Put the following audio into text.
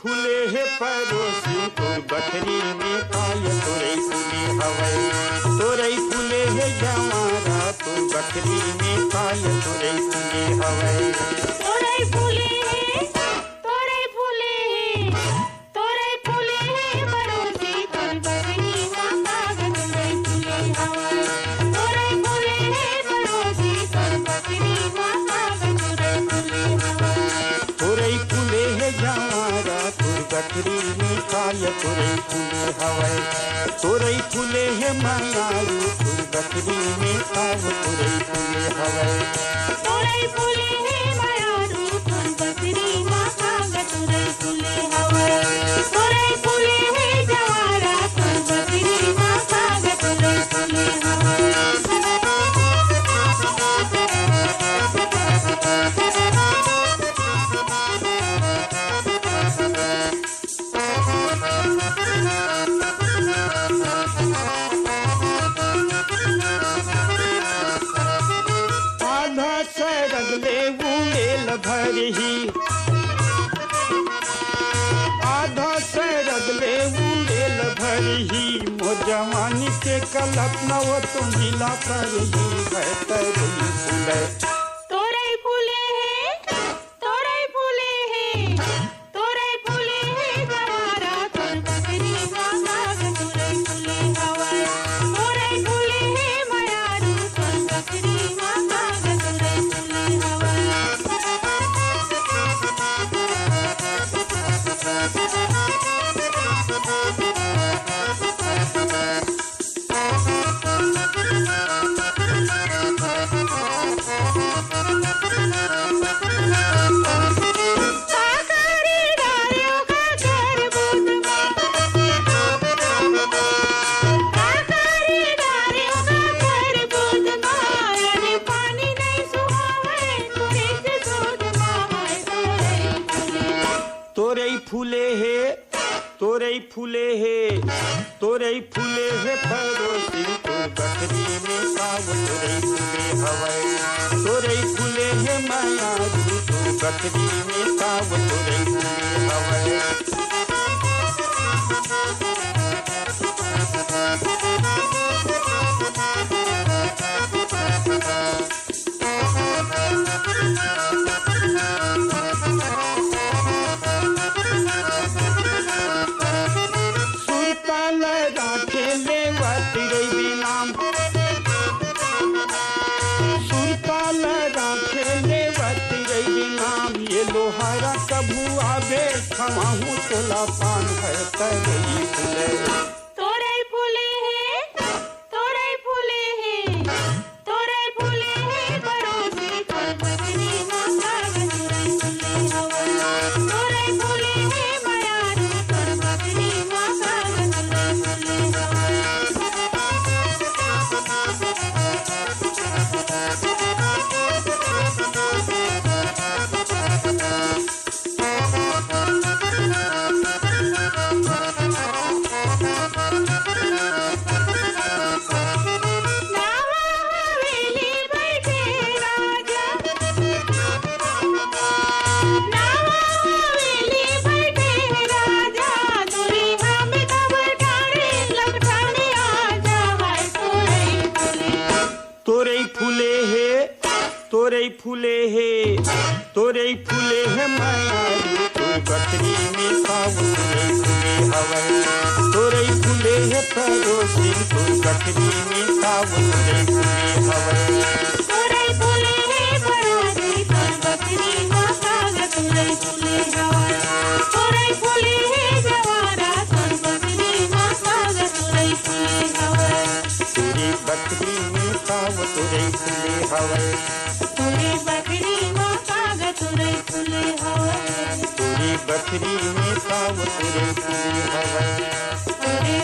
फूले है परोसी तोर बखरी में पाय तोरे फूले हवै तोरे फूले है जमारा तोर बखरी में पाय तोरे फूले हवै तोरे फूले है तोरे फूले है तोरे फूले है परोसी तोर बखरी में पाय तोरे फूले हवै तोरे फूले है परोसी तोर बखरी में पाय तोरे फूले हवै तोरे फूले है जमारा बखरी में पाय तोरे फूले हवै तोरे फूले है मायारू तोर बखरी में पाय तोरे फूले हवै तोरे फूले है मायारू तोर बखरी में पाय तोरे फूले हवै तोरे फूले है जवारा तोर बखरी में पाय तोरे फूले हवै भरही आधा से रगले उड़ेल भरही मो जवानी के कल्पना वो तुम हिला करही है तोरे फूले तोरे फूले है तोरे फूले है तोरे फूले है जवारा तोर बखरी माता तोरे फूले हवै तोरे फूले है मायारू तोर बखरी माता तोरे फूले हवै फूले है तोरे फूले है परोसी तोर बखरी में पाव तोरे फूले हवै तोरे फूले है मायारू तोर बखरी में पाव तोरे फूले हवै लोहारा कभू आवे खमाहू तोला पान है तोरे फूले तोरे फूले है तोरे फूले है तोरे फूले है परोसी तोर बखरी माता तोरे फूले हवै तोरे फूले है मायारू तोर बखरी माता तोरे फूले हवै फूले है तोरे फूले है मायारू तोर बखरी में पाव तोरे फूले हवै तोरे फूले है परोसी तोर बखरी में पाव तोरे फूले हवै तोरे फूले है परोसी तोर बखरी माता तोरे फूले हवै तोरे फूले है जवारा तोर बखरी माता तोरे फूले हवै तोरे बखरी में पाव तोरे फूले हवै तोरे बखरी माता तोरे फूले हवै तोरे बखरी में पाव तोरे फूले हवै तोरे